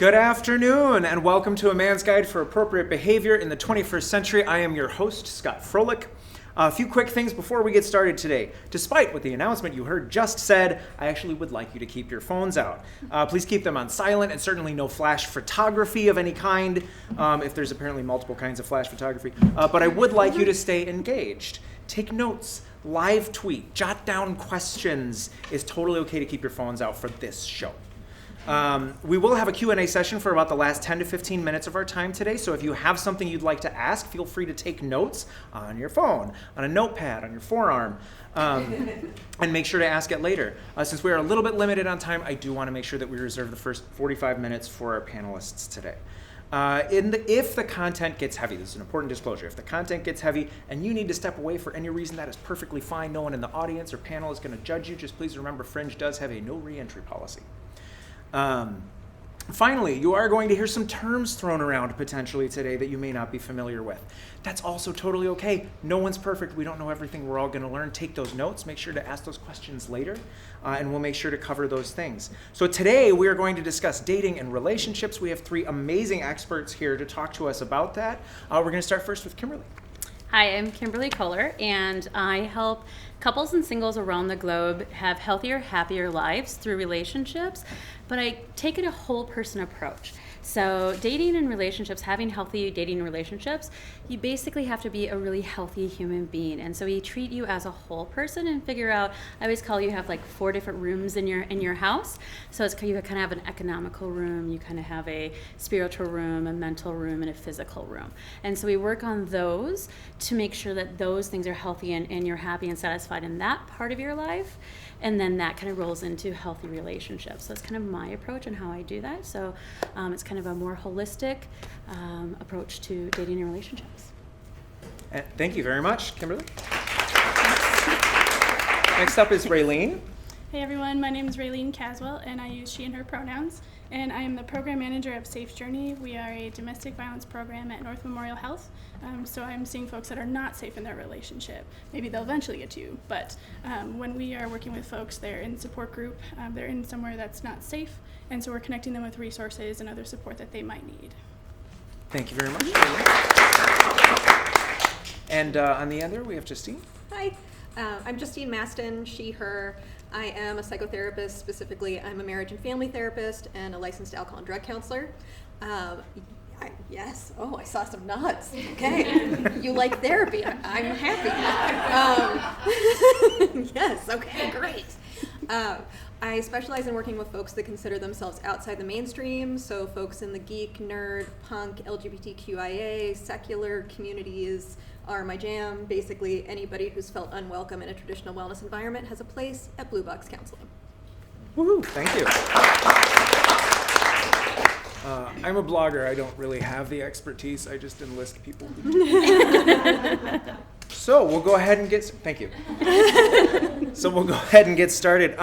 Good afternoon, and welcome to A Man's Guide for Appropriate Behavior in the 21st Century. I am your host, Scot Froelich. A few quick things before we get started today. Despite what the announcement you heard just said, I actually would like you to keep your phones out. Please keep them on silent, and certainly no flash photography of any kind, if there's apparently multiple kinds of flash photography. But I would like you to stay engaged. Take notes, live tweet, jot down questions. It's totally okay to keep your phones out for this show. We will have a Q&A session for about the last 10 to 15 minutes of our time today, so if you have something you'd like to ask, feel free to take notes on your phone, on a notepad, on your forearm, and make sure to ask it later. Since we are a little bit limited on time, I do want to make sure that we reserve the first 45 minutes for our panelists today. If the content gets heavy, this is an important disclosure, if the content gets heavy and you need to step away for any reason, that is perfectly fine. No one in the audience or panel is going to judge you. Just please remember, Fringe does have a no re-entry policy. Finally, you are going to hear some terms thrown around potentially today that you may not be familiar with. That's also totally okay. No one's perfect. We don't know everything. We're all going to learn. Take those notes. Make sure to ask those questions later, and we'll make sure to cover those things. So today we are going to discuss dating and relationships. We have three amazing experts here to talk to us about that. We're going to start first with Kimberly. Hi, I'm Kimberly Koehler, and I help couples and singles around the globe have healthier, happier lives through relationships, but I take it a whole person approach. So dating and relationships, having healthy dating relationships, you basically have to be a really healthy human being. And so we treat you as a whole person and figure out, I always call you have like 4 different rooms in your house. So it's you kind of have an economical room, you kind of have a spiritual room, a mental room, and a physical room. And so we work on those to make sure that those things are healthy and you're happy and satisfied in that part of your life. And then that kind of rolls into healthy relationships. So it's kind of my approach and how I do that. So it's kind of a more holistic approach to dating and relationships. Thank you very much, Kimberly. Next up is Raelene. Hey everyone, my name is Raelene Caswell, and I use she and her pronouns. And I am the program manager of Safe Journey. We are a domestic violence program at North Memorial Health. So I'm seeing folks that are not safe in their relationship. Maybe they'll eventually get to, but when we are working with folks, they're in support group, they're in somewhere that's not safe, and so we're connecting them with resources and other support that they might need. Thank you very much. And on the end there, we have Justine. Hi, I'm Justine Mastin, she, her. I am a psychotherapist. Specifically, I'm a marriage and family therapist and a licensed alcohol and drug counselor. Yes. Oh, I saw some nods. Okay. You like therapy. I'm happy. Yes. Okay, great. I specialize in working with folks that consider themselves outside the mainstream, so folks in the geek, nerd, punk, LGBTQIA, secular communities are my jam. Basically, anybody who's felt unwelcome in a traditional wellness environment has a place at Blue Box Counseling. Woohoo, thank you. I'm a blogger. I don't really have the expertise. I just enlist people. So we'll go ahead and thank you. So we'll go ahead and get started.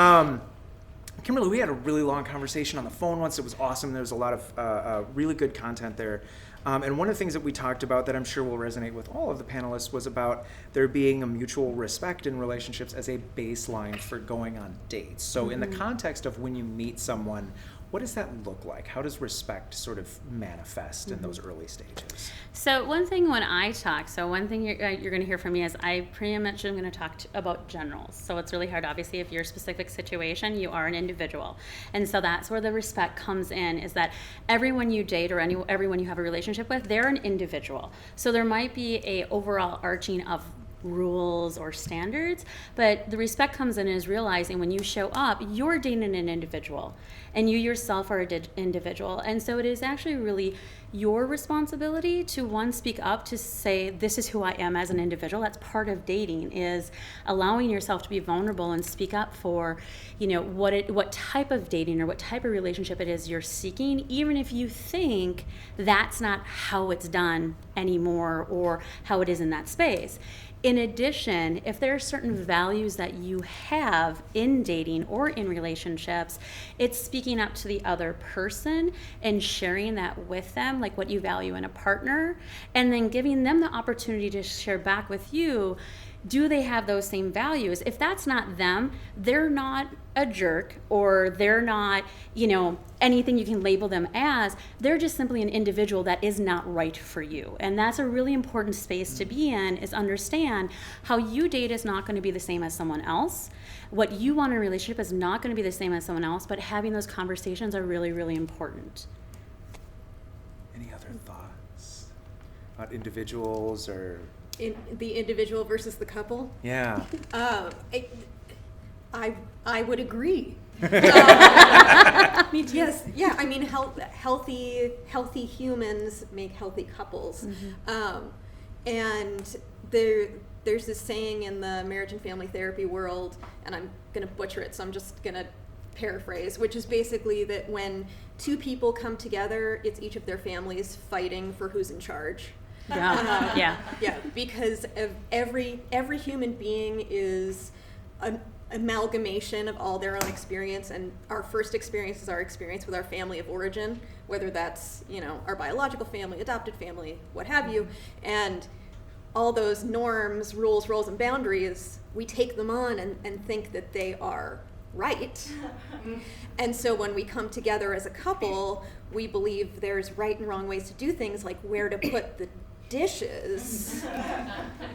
Kimberly, we had a really long conversation on the phone once. It was awesome. There was a lot of really good content there. And one of the things that we talked about that I'm sure will resonate with all of the panelists was about there being a mutual respect in relationships as a baseline for going on dates. So in the context of when you meet someone, what does that look like? How does respect sort of manifest in those early stages? So one thing when I talk, one thing you're going to hear from me is I pretty much am going to talk about generals. So it's really hard, obviously, if your specific situation, you are an individual. And so that's where the respect comes in, is that everyone you date or everyone you have a relationship with, they're an individual. So there might be a overall arching of rules or standards, but the respect comes in is realizing when you show up, you're dating an individual and you yourself are an individual. And so it is actually really your responsibility to, one, speak up to say, this is who I am as an individual. That's part of dating, is allowing yourself to be vulnerable and speak up for, what type of dating or what type of relationship it is you're seeking, even if you think that's not how it's done anymore or how it is in that space. In addition, if there are certain values that you have in dating or in relationships, it's speaking up to the other person and sharing that with them, like what you value in a partner, and then giving them the opportunity to share back with you, do they have those same values? If that's not them, they're not a jerk, or they're not, anything you can label them as. They're just simply an individual that is not right for you. And that's a really important space to be in, is understand how you date is not going to be the same as someone else. What you want in a relationship is not going to be the same as someone else, but having those conversations are really, really important. Any other thoughts about individuals or the individual versus the couple? Yeah. I would agree. Me too. Yes, yeah. I mean, healthy humans make healthy couples, and there's this saying in the marriage and family therapy world, and I'm going to butcher it, so I'm just going to paraphrase, which is basically that when two people come together, it's each of their families fighting for who's in charge. Yeah. Yeah, because of every human being is an amalgamation of all their own experience, and our first experience is our experience with our family of origin, whether that's, our biological family, adopted family, what have you, and all those norms, rules, roles, and boundaries, we take them on and think that they are right. And so when we come together as a couple, we believe there's right and wrong ways to do things, like where to put the dishes.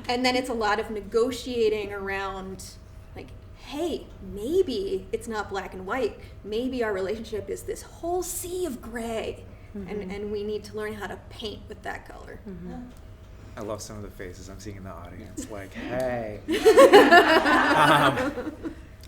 And then it's a lot of negotiating around, like, hey, maybe it's not black and white. Maybe our relationship is this whole sea of gray. And we need to learn how to paint with that color. I love some of the faces I'm seeing in the audience. Like, hey.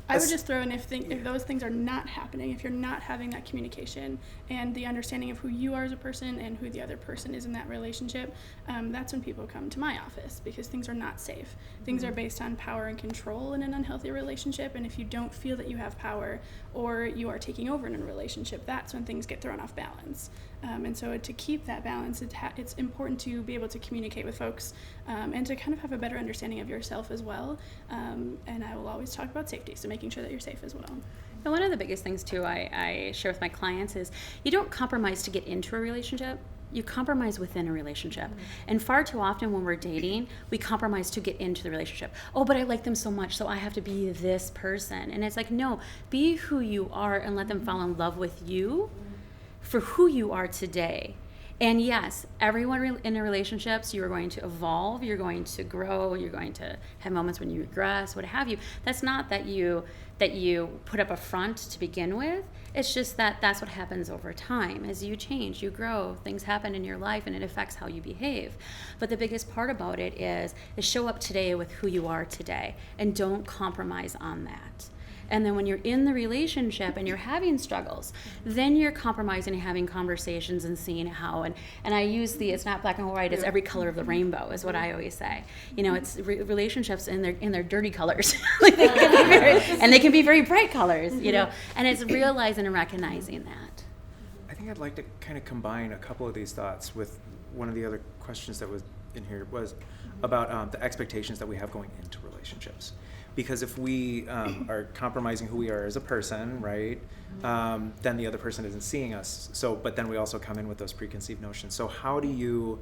I would just throw in, if those things are not happening, if you're not having that communication and the understanding of who you are as a person and who the other person is in that relationship, that's when people come to my office, because things are not safe. Things are based on power and control in an unhealthy relationship, and if you don't feel that you have power or you are taking over in a relationship, that's when things get thrown off balance. And so to keep that balance, it's important to be able to communicate with folks and to kind of have a better understanding of yourself as well. And I will always talk about safety, so making sure that you're safe as well. And one of the biggest things, too, I share with my clients is you don't compromise to get into a relationship. You compromise within a relationship. And far too often when we're dating, we compromise to get into the relationship. Oh, but I like them so much, so I have to be this person. And it's like, no, be who you are and let them fall in love with you for who you are today. And yes, everyone in relationships, you are going to evolve, you're going to grow, you're going to have moments when you regress, what have you. That's not that you put up a front to begin with. It's just that that's what happens over time. As you change, you grow, things happen in your life, and it affects how you behave. But the biggest part about it is show up today with who you are today, and don't compromise on that. And then when you're in the relationship and you're having struggles, then you're compromising and having conversations and seeing how, and I use it's not black and white, it's every color of the rainbow is what I always say. It's relationships in their dirty colors. And they can be very bright colors, and it's realizing and recognizing that. I think I'd like to kind of combine a couple of these thoughts with one of the other questions that was in here was about the expectations that we have going into relationships. Because if we are compromising who we are as a person, right, then the other person isn't seeing us. So, but then we also come in with those preconceived notions. So how do you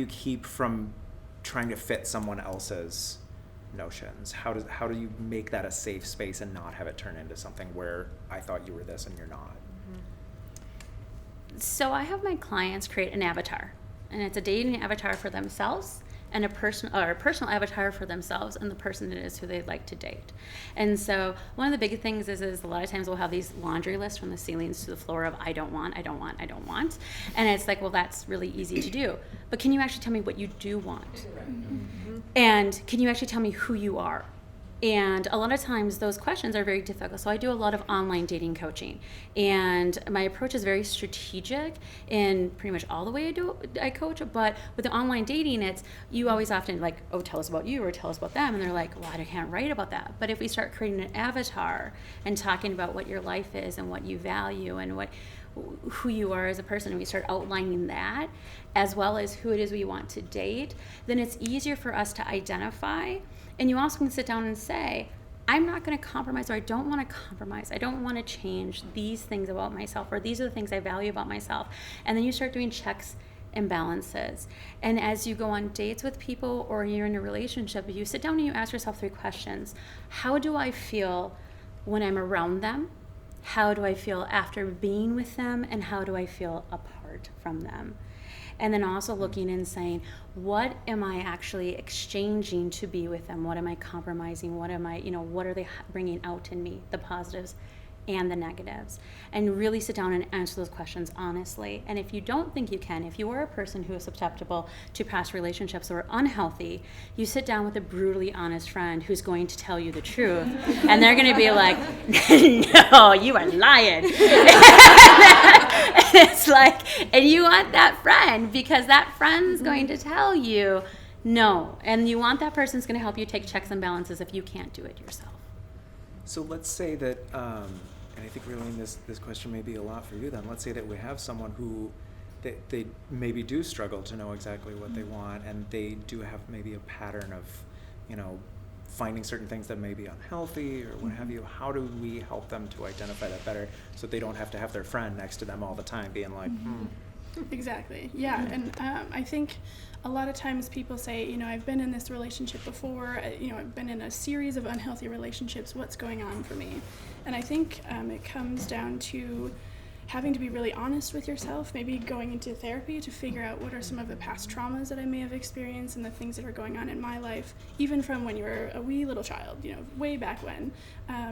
keep from trying to fit someone else's notions? How do you make that a safe space and not have it turn into something where I thought you were this and you're not? So I have my clients create an avatar, and it's a dating avatar for themselves, and a personal avatar for themselves and the person it is who they'd like to date. And so one of the big things is a lot of times we'll have these laundry lists from the ceilings to the floor of I don't want. And it's like, well, that's really easy to do. But can you actually tell me what you do want? Mm-hmm. And can you actually tell me who you are? And a lot of times those questions are very difficult. So I do a lot of online dating coaching. And my approach is very strategic in pretty much all the way I coach. But with the online dating, it's you always often like, oh, tell us about you or tell us about them. And they're like, well, I can't write about that. But if we start creating an avatar and talking about what your life is and what you value and who you are as a person, and we start outlining that as well as who it is we want to date, then it's easier for us to identify. And you also can sit down and say, I'm not going to compromise, or I don't want to compromise. I don't want to change these things about myself, or these are the things I value about myself. And then you start doing checks imbalances. And as you go on dates with people or you're in a relationship, you sit down and you ask yourself 3 questions. How do I feel when I'm around them? How do I feel after being with them? And how do I feel apart from them? And then also looking and saying, what am I actually exchanging to be with them? What am I compromising? What am I, what are they bringing out in me, the positives and the negatives? And really sit down and answer those questions honestly. And if you don't think you can, if you are a person who is susceptible to past relationships or unhealthy, you sit down with a brutally honest friend who's going to tell you the truth. And they're going to be like, no, you are lying. It's like, and you want that friend because that friend's going to tell you no. And you want that person who's going to help you take checks and balances if you can't do it yourself. So let's say that, and I think Raelene, this question may be a lot for you then. Let's say that we have someone who they maybe do struggle to know exactly what they want, and they do have maybe a pattern of, finding certain things that may be unhealthy or what have you. How do we help them to identify that better so they don't have to have their friend next to them all the time being like, Exactly. Yeah. And I think a lot of times people say, I've been in this relationship before, I've been in a series of unhealthy relationships. What's going on for me? And I think it comes down to having to be really honest with yourself, maybe going into therapy to figure out what are some of the past traumas that I may have experienced and the things that are going on in my life, even from when you were a wee little child, way back when.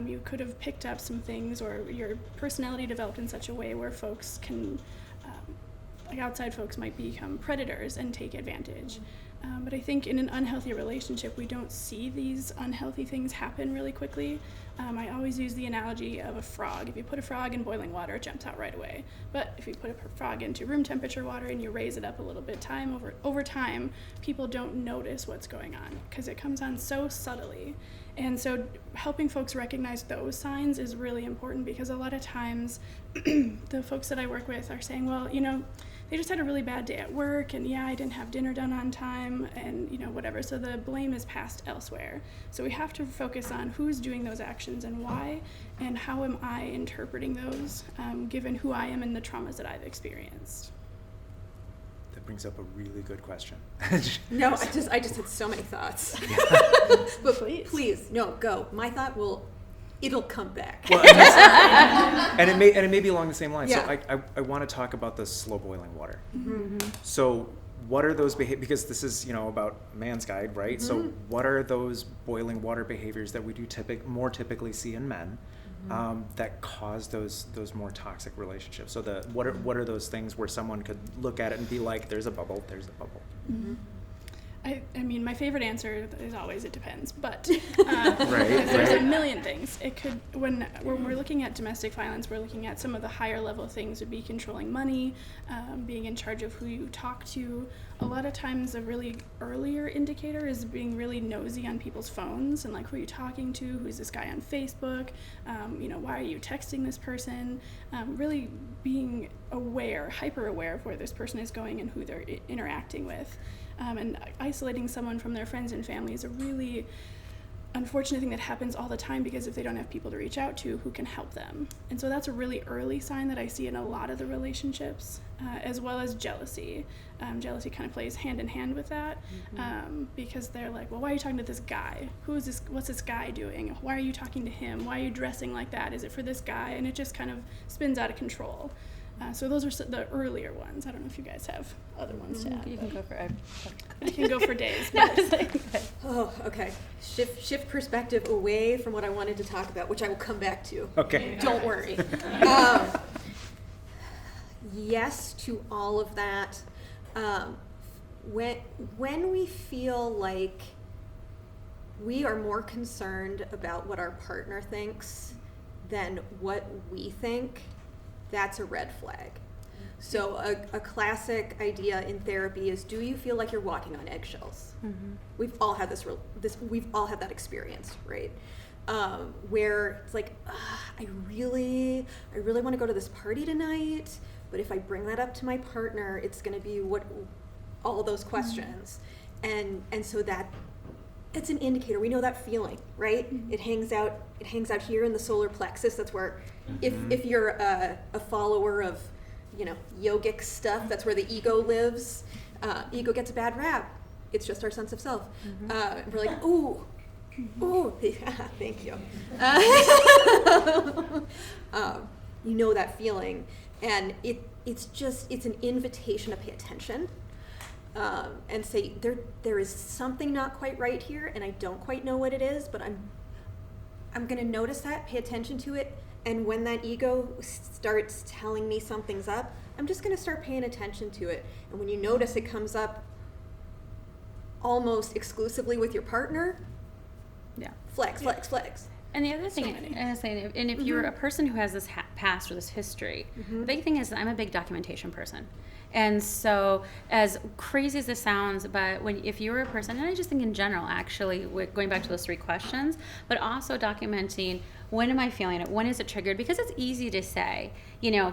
You could have picked up some things, or your personality developed in such a way where folks can, outside folks might become predators and take advantage. But I think in an unhealthy relationship, we don't see these unhealthy things happen really quickly. I always use the analogy of a frog. If you put a frog in boiling water, it jumps out right away. But if you put a frog into room temperature water and you raise it up a little bit over time, people don't notice what's going on because it comes on so subtly. And so helping folks recognize those signs is really important, because a lot of times the folks that I work with are saying, well, they just had a really bad day at work, and I didn't have dinner done on time, and whatever. So the blame is passed elsewhere. So we have to focus on who's doing those actions and why, and how am I interpreting those, given who I am and the traumas that I've experienced. That brings up a really good question. No, I just had so many thoughts. But please, no, go. My thought it'll come back. Well, and it may be along the same lines. Yeah. So I want to talk about the slow boiling water. Mm-hmm. So what are those behaviors? Because this is about Man's Guide, right? Mm-hmm. So what are those boiling water behaviors that we do more typically see in men that cause those more toxic relationships? So what are those things where someone could look at it and be like, there's a bubble. Mm-hmm. I mean, my favorite answer is always it depends, but Right. there's a million things. It could, when we're looking at domestic violence, we're looking at some of the higher level things would be controlling money, being in charge of who you talk to. A lot of times a really earlier indicator is being really nosy on people's phones and like, who are you talking to? Who's this guy on Facebook? Why are you texting this person? Really being hyper aware of where this person is going and who they're interacting with. And isolating someone from their friends and family is a really unfortunate thing that happens all the time, because if they don't have people to reach out to who can help them. And so that's a really early sign that I see in a lot of the relationships, as well as jealousy. Jealousy kind of plays hand in hand with that, because they're like, well, why are you talking to this guy? Who is this? What's this guy doing? Why are you talking to him? Why are you dressing like that? Is it for this guy? And it just kind of spins out of control. So those are the earlier ones. I don't know if you guys have other ones to add. You can go for I can go for days. But Oh, okay. Shift perspective away from what I wanted to talk about, which I will come back to. Okay. Don't worry. Yes to all of that. When we feel like we are more concerned about what our partner thinks than what we think, that's a red flag. So a classic idea in therapy is, do you feel like you're walking on eggshells? Mm-hmm. We've all had we've all had that experience, right? Where it's like, I really want to go to this party tonight, but if I bring that up to my partner, it's going to be all those questions. Mm-hmm. And so that it's an indicator. We know that feeling, right? Mm-hmm. It hangs out here in the solar plexus. That's where, if you're a follower of yogic stuff. That's where the ego lives. Ego gets a bad rap. It's just our sense of self. We're like, ooh, thank you. That feeling, and it's an invitation to pay attention, and say there is something not quite right here, and I don't quite know what it is, but I'm going to notice that, pay attention to it, and when that ego starts telling me something's up, I'm just going to start paying attention to it. And when you notice it comes up almost exclusively with your partner, flex. And the other thing, and if you're a person who has this past or this history, the big thing is that I'm a big documentation person. And so, as crazy as this sounds, but if you're a person, and I just think in general, actually, going back to those 3 questions, but also documenting, when am I feeling it? When is it triggered? Because it's easy to say,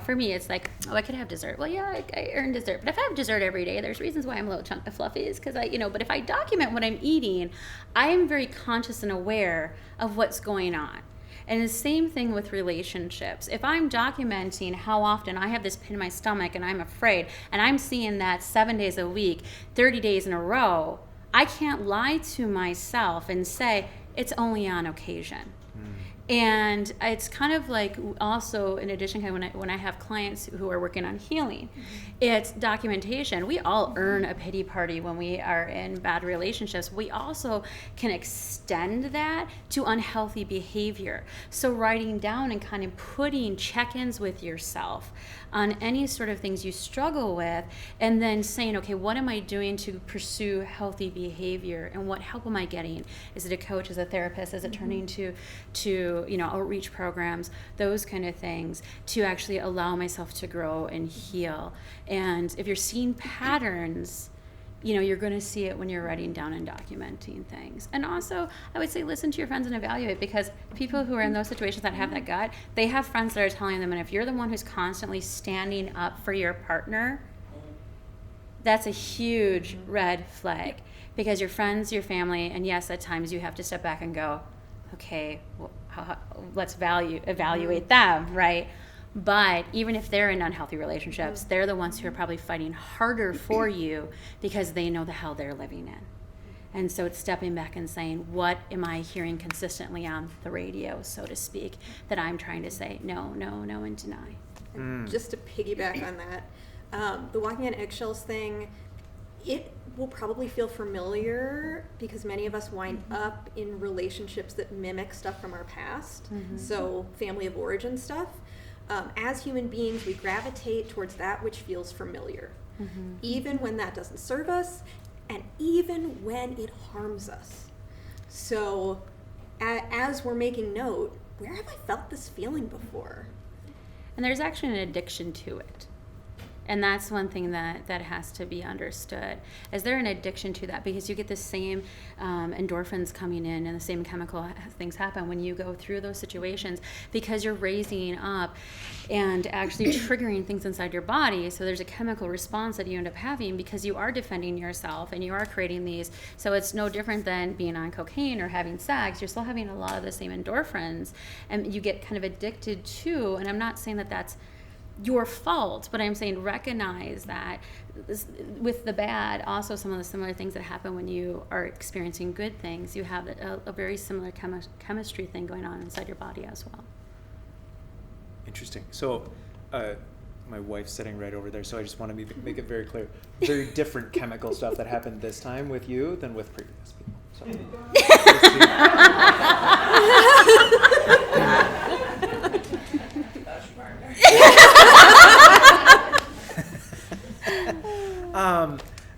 for me, it's like, oh, I could have dessert. Well, yeah, I earn dessert. But if I have dessert every day, there's reasons why I'm a little chunk of fluffies, because but if I document what I'm eating, I am very conscious and aware of what's going on. And the same thing with relationships. If I'm documenting how often I have this pin in my stomach and I'm afraid, and I'm seeing that 7 days a week, 30 days in a row, I can't lie to myself and say, it's only on occasion. And it's kind of like also, in addition, when I have clients who are working on healing, it's documentation. We all earn a pity party when we are in bad relationships. We also can extend that to unhealthy behavior. So writing down and kind of putting check-ins with yourself on any sort of things you struggle with, and then saying, okay, what am I doing to pursue healthy behavior, and what help am I getting? Is it a coach? Is it a therapist? Is it turning to outreach programs, those kind of things, to actually allow myself to grow and heal? And if you're seeing patterns, you're going to see it when you're writing down and documenting things. And also, I would say listen to your friends and evaluate, because people who are in those situations that have that gut, they have friends that are telling them, and if you're the one who's constantly standing up for your partner, that's a huge red flag, because your friends, your family, and yes, at times you have to step back and go, okay, well, let's evaluate them, right? But even if they're in unhealthy relationships, they're the ones who are probably fighting harder for you because they know the hell they're living in. And so it's stepping back and saying, what am I hearing consistently on the radio, so to speak, that I'm trying to say no, and deny. And just to piggyback on that, the walking on eggshells thing, it will probably feel familiar because many of us wind up in relationships that mimic stuff from our past. So family of origin stuff. As human beings, we gravitate towards that which feels familiar, even when that doesn't serve us, and even when it harms us. So as we're making note, where have I felt this feeling before? And there's actually an addiction to it. And that's one thing that has to be understood. Is there an addiction to that? Because you get the same endorphins coming in, and the same chemical things happen when you go through those situations, because you're raising up and actually triggering things inside your body. So there's a chemical response that you end up having because you are defending yourself and you are creating these. So it's no different than being on cocaine or having sex. You're still having a lot of the same endorphins, and you get kind of addicted to, and I'm not saying that that's your fault, but I'm saying recognize that with the bad, also some of the similar things that happen when you are experiencing good things, you have a very similar chemistry thing going on inside your body as well. Interesting. So my wife's sitting right over there, so I just want to make it very clear. Very different chemical stuff that happened this time with you than with previous people. So,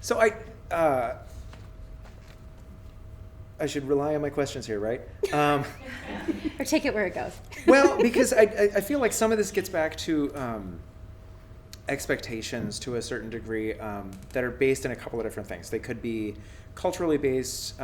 so I should rely on my questions here, right? Or take it where it goes. Well, because I feel like some of this gets back to expectations to a certain degree that are based in a couple of different things. They could be culturally based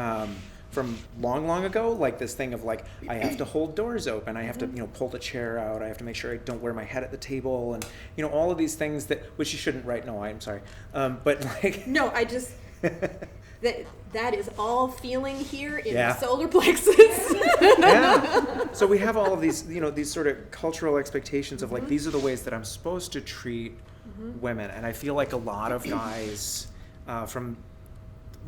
from long ago, like this thing of like, I have to hold doors open, I have to pull the chair out, I have to make sure I don't wear my head at the table, and all of these things that, which you shouldn't write. No, I'm sorry, but like no, I just that is all feeling here in the solar plexus. Yeah. So we have all of these these sort of cultural expectations of like, these are the ways that I'm supposed to treat women, and I feel like a lot of guys from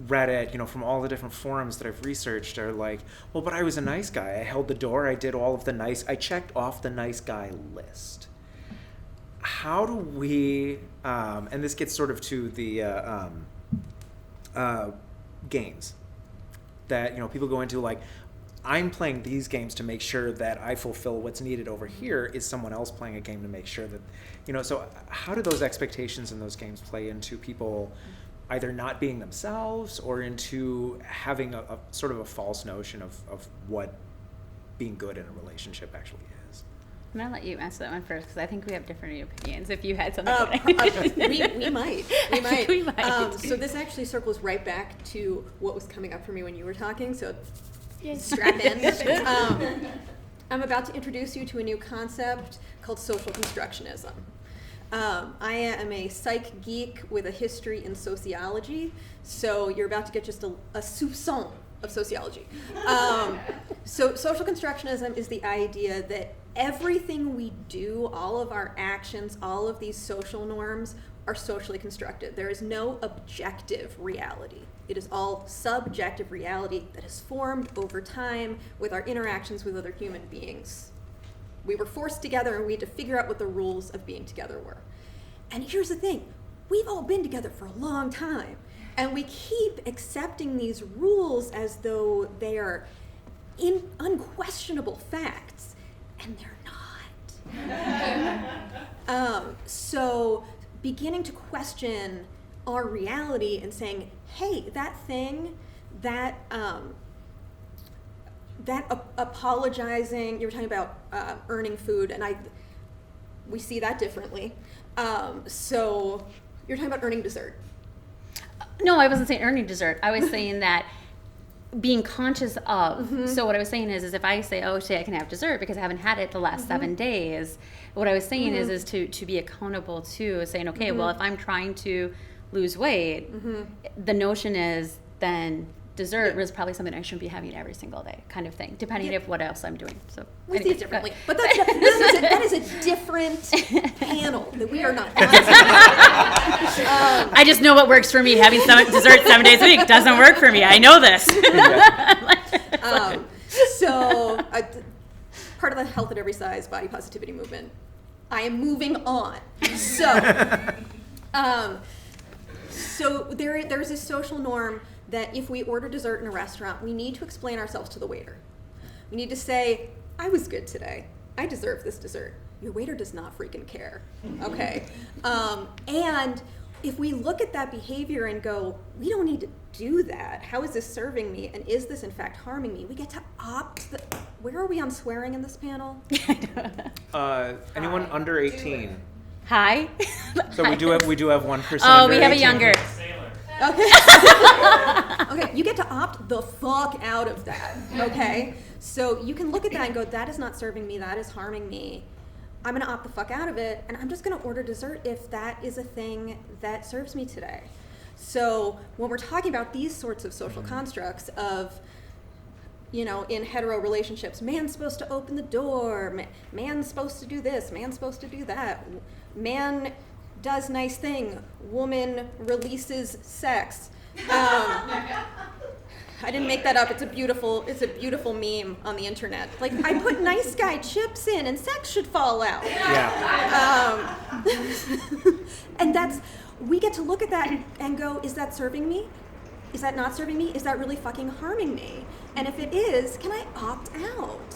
Reddit, from all the different forums that I've researched are like, well, but I was a nice guy. I held the door. I did all of I checked off the nice guy list. How do we, and this gets sort of to the games that, people go into, like, I'm playing these games to make sure that I fulfill what's needed over here. Is someone else playing a game to make sure that, so how do those expectations in those games play into people either not being themselves or into having a sort of a false notion of what being good in a relationship actually is? I'm going to let you answer that one first because I think we have different opinions if you had something. We might. We might. So this actually circles right back to what was coming up for me when you were talking, so strap in. I'm about to introduce you to a new concept called social constructionism. I am a psych geek with a history in sociology, so you're about to get just a soupçon of sociology. So social constructionism is the idea that everything we do, all of our actions, all of these social norms are socially constructed. There is no objective reality. It is all subjective reality that is formed over time with our interactions with other human beings. We were forced together and we had to figure out what the rules of being together were. And here's the thing, we've all been together for a long time, and we keep accepting these rules as though they are unquestionable facts, and they're not. So beginning to question our reality and saying, hey, that thing, that apologizing, you were talking about earning food, and we see that differently. So you're talking about earning dessert. No, I wasn't saying earning dessert. I was saying that being conscious of. So what I was saying is if I say, oh, today I can have dessert because I haven't had it the last 7 days, what I was saying is to be accountable to saying, okay, well, if I'm trying to lose weight, the notion is then dessert was probably something I shouldn't be having every single day, kind of thing, depending on what else I'm doing. So we see it differently, but that is a different panel that we are not. I just know what works for me. Having dessert 7 days a week doesn't work for me. I know this. So part of the health at every size body positivity movement. I am moving on. So there's this social norm that if we order dessert in a restaurant, we need to explain ourselves to the waiter. We need to say, I was good today. I deserve this dessert. Your waiter does not freaking care, okay? And if we look at that behavior and go, we don't need to do that. How is this serving me? And is this in fact harming me? We get to opt. Where are we on swearing in this panel? Anyone under 18? Hi. So we do have 1%. Oh, we have a younger. Okay. Okay, you get to opt the fuck out of that, okay? So you can look at that and go, that is not serving me, that is harming me. I'm gonna opt the fuck out of it, and I'm just gonna order dessert if that is a thing that serves me today. So when we're talking about these sorts of social constructs of, in hetero relationships, man's supposed to open the door, man's supposed to do this, man's supposed to do that, man does nice thing, woman releases sex. I didn't make that up. It's a beautiful meme on the internet. Like, I put nice guy chips in and sex should fall out. Yeah. And we get to look at that and go, is that serving me? Is that not serving me? Is that really fucking harming me? And if it is, can I opt out?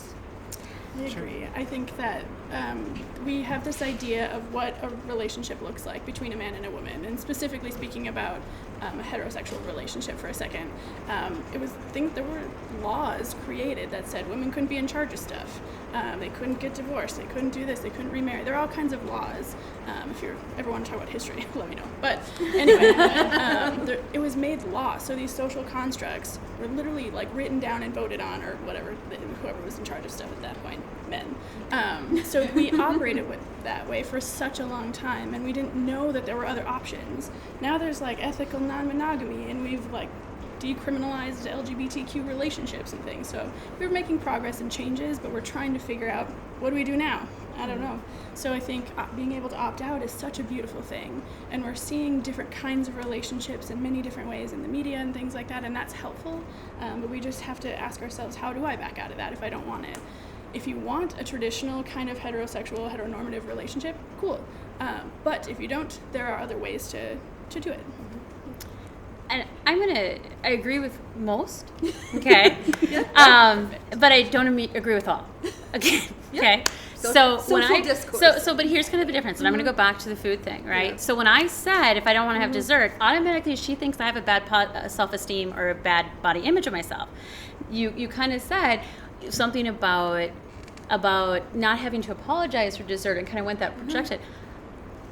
I agree. I think that we have this idea of what a relationship looks like between a man and a woman, and specifically speaking about a heterosexual relationship for a second. There were laws created that said women couldn't be in charge of stuff. They couldn't get divorced. They couldn't do this. They couldn't remarry. There are all kinds of laws. If you ever want to talk about history, let me know. But anyway, it was made law. So these social constructs were literally written down and voted on, or whatever, whoever was in charge of stuff at that point, men. So we operated that way for such a long time, and we didn't know that there were other options. Now there's ethical non-monogamy, and we've decriminalized LGBTQ relationships and things. So we're making progress and changes, but we're trying to figure out, what do we do now? I don't know. So I think being able to opt out is such a beautiful thing. And we're seeing different kinds of relationships in many different ways in the media and things like that, and that's helpful. But we just have to ask ourselves, how do I back out of that if I don't want it? If you want a traditional kind of heterosexual, heteronormative relationship, cool. But if you don't, there are other ways to do it. And I agree with most, okay? But I don't agree with all, okay? Okay. So but here's kind of the difference, and I'm going to go back to the food thing, right? Yeah. So when I said if I don't want to have dessert, automatically she thinks I have a bad self-esteem or a bad body image of myself. You kind of said something about not having to apologize for dessert, and kind of went that projection.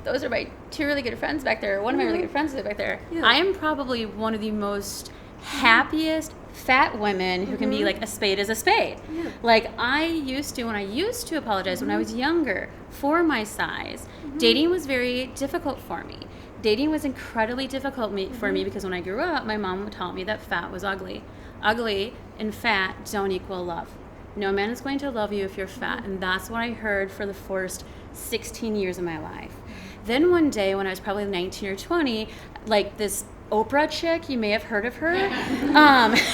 Those are my two really good friends back there. One of my really good friends is back there. Yeah. I am probably one of the most happiest fat women who can be like, a spade is a spade. Yeah. Like when I used to apologize when I was younger for my size, dating was very difficult for me. Dating was incredibly difficult for me because when I grew up, my mom would tell me that fat was ugly. Ugly and fat don't equal love. No man is going to love you if you're fat. And that's what I heard for the first 16 years of my life. Then one day when I was probably 19 or 20, like this Oprah chick, you may have heard of her.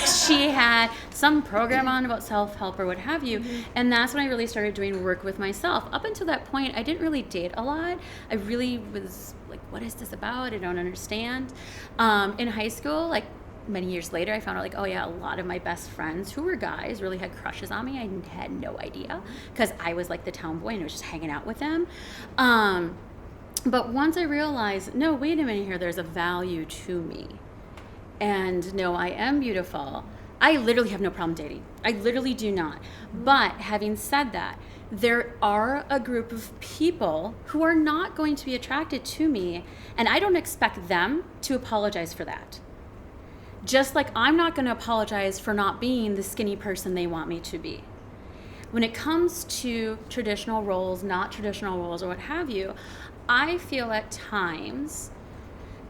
She had some program on about self-help or what have you. And that's when I really started doing work with myself. Up until that point, I didn't really date a lot. I really was like, what is this about? I don't understand. In high school, like many years later, I found out like, oh yeah, a lot of my best friends who were guys really had crushes on me. I had no idea because I was like the tomboy and I was just hanging out with them. But once I realized, no, wait a minute here, there's a value to me. And no, I am beautiful. I literally have no problem dating. I literally do not. But having said that, there are a group of people who are not going to be attracted to me, and I don't expect them to apologize for that. Just like I'm not going to apologize for not being the skinny person they want me to be. When it comes to traditional roles, not traditional roles, or what have you, I feel at times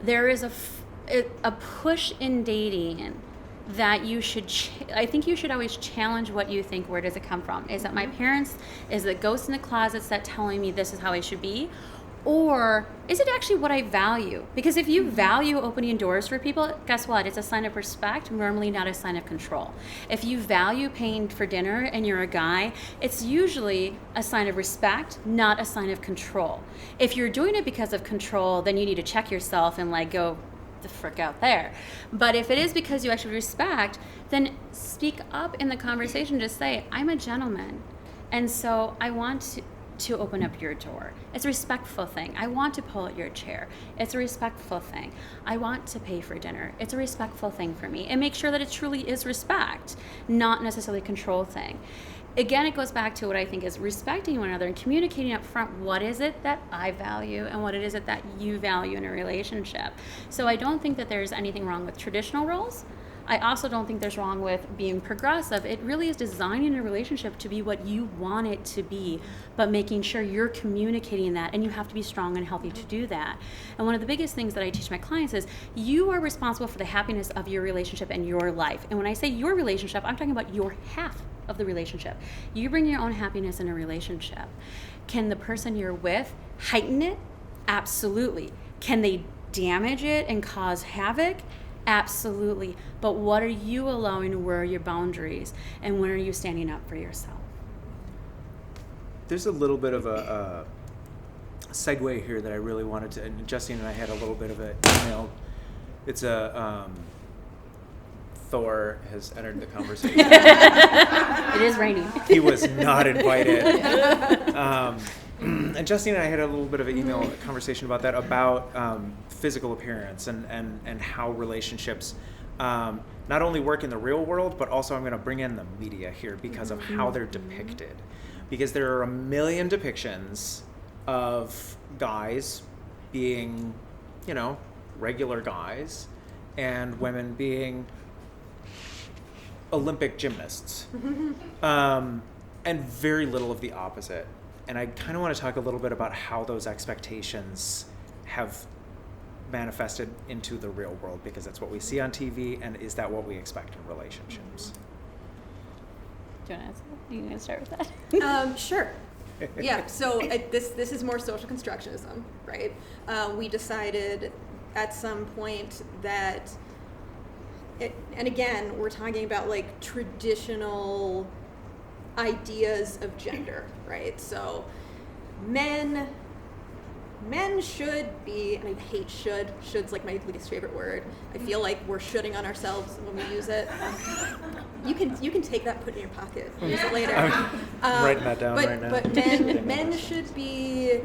there is a push in dating that you should, I think you should always challenge what you think. Where does it come from? Is it my parents? Is it ghosts in the closets that telling me this is how I should be? Or is it actually what I value? Because if you value opening doors for people, guess what? It's a sign of respect, normally not a sign of control. If you value paying for dinner and you're a guy, it's usually a sign of respect, not a sign of control. If you're doing it because of control, then you need to check yourself and like go the frick out there. But if it is because you actually respect, then speak up in the conversation. Just say, I'm a gentleman, and so I want to open up your door. It's a respectful thing. I want to pull out your chair. It's a respectful thing. I want to pay for dinner. It's a respectful thing for me. And make sure that it truly is respect, not necessarily a control thing. Again, it goes back to what I think is respecting one another and communicating up front, what is it that I value and what it is that you value in a relationship. So I don't think that there's anything wrong with traditional roles. I also don't think there's wrong with being progressive. It really is designing a relationship to be what you want it to be, but making sure you're communicating that, and you have to be strong and healthy to do that. And one of the biggest things that I teach my clients is you are responsible for the happiness of your relationship and your life. And when I say your relationship, I'm talking about your half of the relationship. You bring your own happiness in a relationship. Can the person you're with heighten it? Absolutely. Can they damage it and cause havoc? Absolutely. But what are you allowing? Where are your boundaries? And when are you standing up for yourself? There's a little bit of a segue here that I really wanted to, and Justine and I had a little bit of an email. It's Thor has entered the conversation. It is raining. He was not invited. And Justine and I had a little bit of an email conversation about that, about physical appearance and how relationships not only work in the real world, but also I'm going to bring in the media here because of how they're depicted. Because there are a million depictions of guys being, regular guys, and women being Olympic gymnasts, and very little of the opposite. And I kind of want to talk a little bit about how those expectations have manifested into the real world, because that's what we see on TV, and is that what we expect in relationships? Do you want to answer? You going to start with that? Sure. Yeah, so this is more social constructionism, right? We decided at some point that, and again, we're talking about like traditional ideas of gender, right? So men should be, and I hate should's like my least favorite word. I feel like we're shoulding on ourselves when we use it. You can take that, put it in your pocket, and use it later. I'm writing that down right now. But men should be,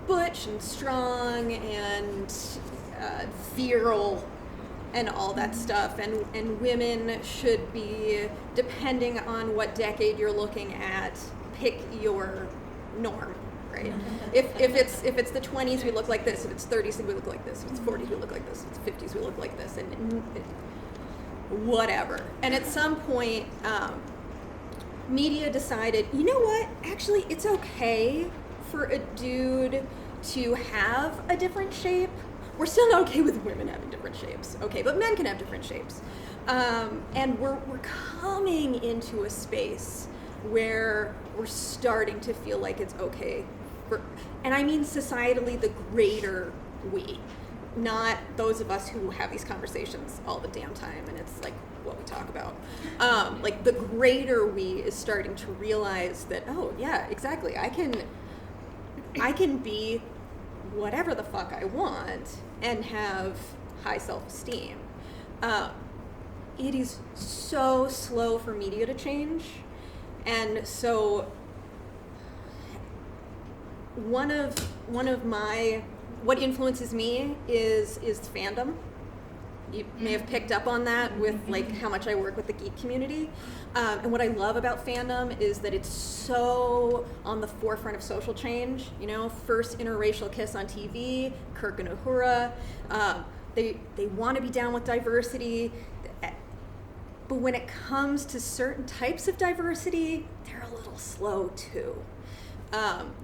butch and strong and virile and all that stuff, and women should be, depending on what decade you're looking at, pick your norm. Right? If it's the 20s, we look like this. If it's 30s, we look like this. If it's 40s, we look like this. If it's 50s, we look like this. And whatever. And at some point, media decided, you know what? Actually, it's okay for a dude to have a different shape. We're still not okay with women having different shapes. Okay, but men can have different shapes. And we're coming into a space where we're starting to feel like it's okay. And I mean societally, the greater we, not those of us who have these conversations all the damn time and it's like what we talk about. Like the greater we is starting to realize that, oh yeah, exactly, I can be whatever the fuck I want and have high self-esteem. It is so slow for media to change. And so one of my, what influences me is fandom. You may have picked up on that with like how much I work with the geek community. And what I love about fandom is that it's so on the forefront of social change. First interracial kiss on TV, Kirk and Uhura. They want to be down with diversity. But when it comes to certain types of diversity, they're a little slow too.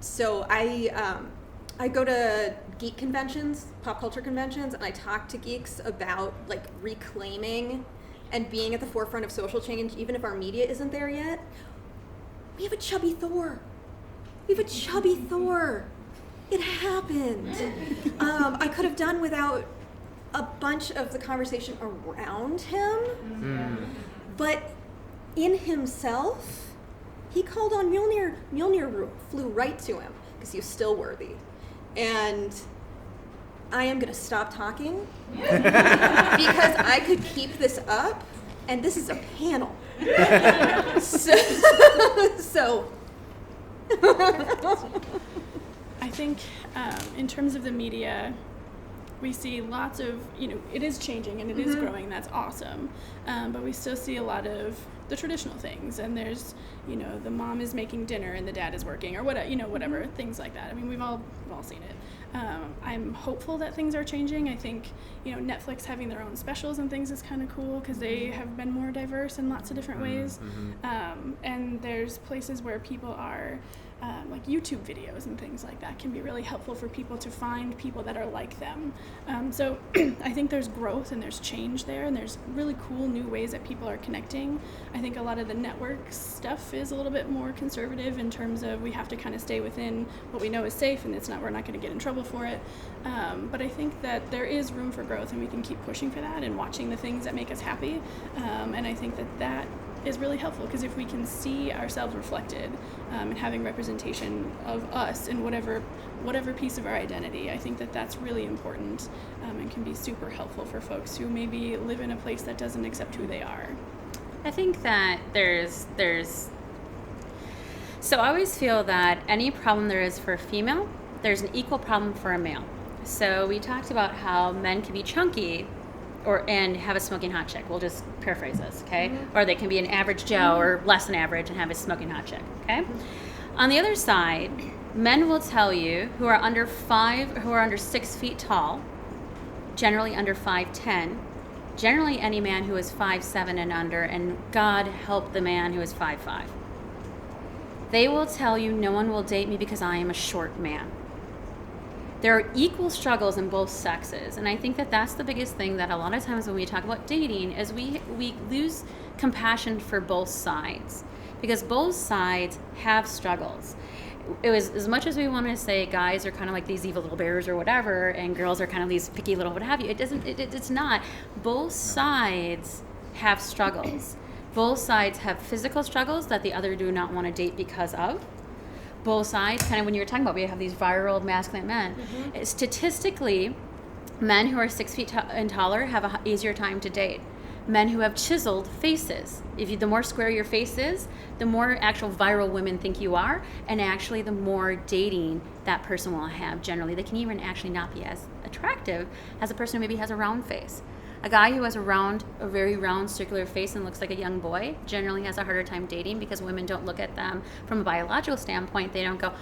So I go to geek conventions, pop culture conventions, and I talk to geeks about like reclaiming and being at the forefront of social change, even if our media isn't there yet. We have a chubby Thor. It happened. I could have done without a bunch of the conversation around him, but in himself, he called on Mjolnir. Mjolnir flew right to him because he was still worthy. And I am going to stop talking because I could keep this up, and this is a panel. So I think in terms of the media, we see lots of, it is changing and it is growing. That's awesome. But we still see a lot of the traditional things. And there's, the mom is making dinner and the dad is working or whatever, things like that. I mean, we've all seen it. I'm hopeful that things are changing. I think, Netflix having their own specials and things is kind of cool because they have been more diverse in lots of different ways. And there's places where people are, like YouTube videos and things like that can be really helpful for people to find people that are like them. So I think there's growth and there's change there, and there's really cool new ways that people are connecting. I think a lot of the network stuff is a little bit more conservative in terms of we have to kind of stay within what we know is safe, and we're not going to get in trouble for it. But I think that there is room for growth, and we can keep pushing for that and watching the things that make us happy. And I think that is really helpful, because if we can see ourselves reflected and having representation of us in whatever piece of our identity, I think that that's really important and can be super helpful for folks who maybe live in a place that doesn't accept who they are. I think that there's so I always feel that any problem there is for a female, there's an equal problem for a male. So we talked about how men can be chunky and have a smoking hot chick. We'll just paraphrase this, okay? Or they can be an average Joe or less than average and have a smoking hot chick, okay? On the other side, men will tell you who are under 6 feet tall, generally under 5'10", generally any man who is 5'7" and under, and God help the man who is 5'5". They will tell you, no one will date me because I am a short man. there are equal struggles in both sexes, and I think that that's the biggest thing that a lot of times when we talk about dating is we lose compassion for both sides, because both sides have struggles. It was, as much as we want to say guys are kind of like these evil little bears or whatever, and girls are kind of these picky little what have you, it's not. Both sides have struggles. Both sides have physical struggles that the other do not want to date because of. Both sides, kind of when you were talking about, we have these viral masculine men. Mm-hmm. Statistically, men who are 6 feet and taller have an easier time to date. Men who have chiseled faces. The more square your face is, the more actual viral women think you are, and actually the more dating that person will have generally. They can even actually not be as attractive as a person who maybe has a round face. A guy who has a very round, circular face and looks like a young boy generally has a harder time dating, because women don't look at them from a biological standpoint. They don't go,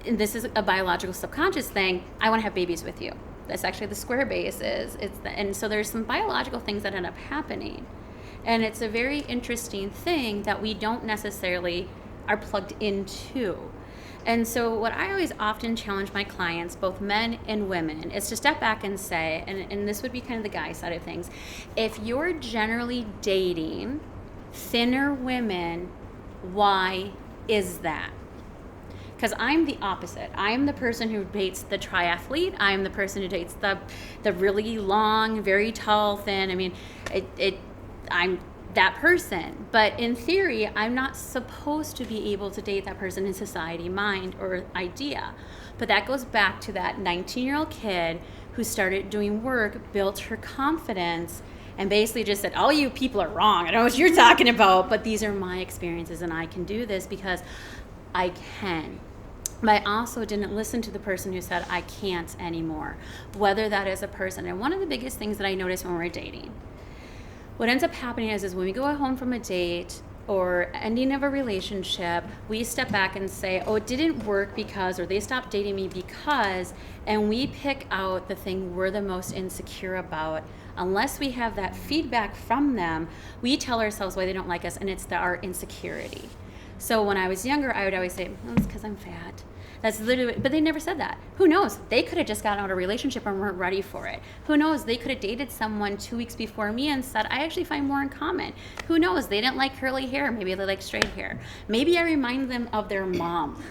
and this is a biological subconscious thing, I want to have babies with you. That's actually the square base is. And so there's some biological things that end up happening. And it's a very interesting thing that we don't necessarily are plugged into. And so what I always often challenge my clients, both men and women, is to step back and say, and this would be kind of the guy side of things, if you're generally dating thinner women, why is that? Because I'm the opposite. I'm the person who dates the triathlete. I'm the person who dates the really long, very tall, thin. I mean, I'm that person. But in theory, I'm not supposed to be able to date that person in society mind or idea. But that goes back to that 19-year-old kid who started doing work, built her confidence, and basically just said, all you people are wrong. I don't know what you're talking about, but these are my experiences, and I can do this because I can. But I also didn't listen to the person who said, I can't anymore, whether that is a person. And one of the biggest things that I noticed when we're dating, what ends up happening is when we go home from a date or ending of a relationship, we step back and say, oh, it didn't work because, or they stopped dating me because, and we pick out the thing we're the most insecure about. Unless we have that feedback from them, we tell ourselves why they don't like us, and it's our insecurity. So when I was younger, I would always say, oh, it's because I'm fat. That's literally, but they never said that. Who knows? They could have just gotten out of a relationship and weren't ready for it. Who knows? They could have dated someone 2 weeks before me and said, I actually find more in common. Who knows? They didn't like curly hair. Maybe they like straight hair. Maybe I remind them of their mom.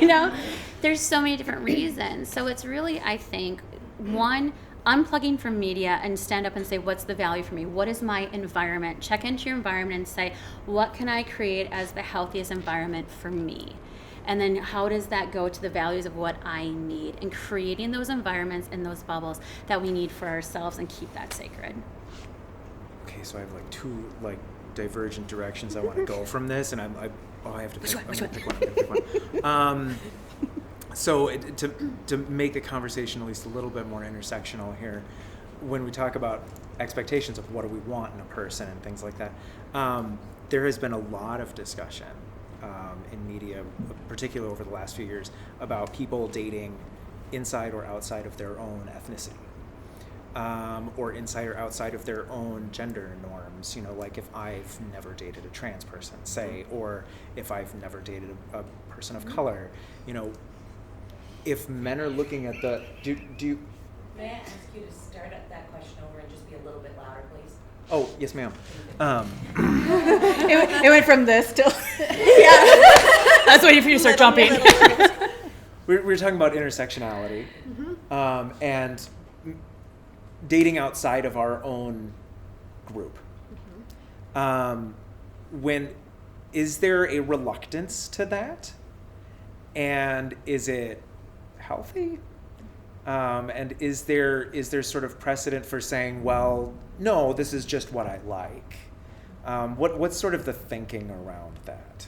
You know, there's so many different reasons. So it's really, I think, one, unplugging from media and stand up and say, what's the value for me? What is my environment? Check into your environment and say, what can I create as the healthiest environment for me? And then how does that go to the values of what I need, and creating those environments and those bubbles that we need for ourselves and keep that sacred. Okay, so I have like two divergent directions I want to go from this, and I have to pick one. I'm gonna pick one. So to make the conversation at least a little bit more intersectional here, when we talk about expectations of what do we want in a person and things like that, there has been a lot of discussion in media, particularly over the last few years, about people dating inside or outside of their own ethnicity, or inside or outside of their own gender norms. You know, like if I've never dated a trans person, say, or if I've never dated a person of color, you know, if men are looking at the, do you... May I ask you to start that question over and just be a little bit louder, please? Oh, yes, ma'am. It went from this to... Yeah. That's waiting for you to start jumping. We were talking about intersectionality, and dating outside of our own group. Is there a reluctance to that? And is it healthy? And is there sort of precedent for saying, well, no, this is just what I like? What's sort of the thinking around that?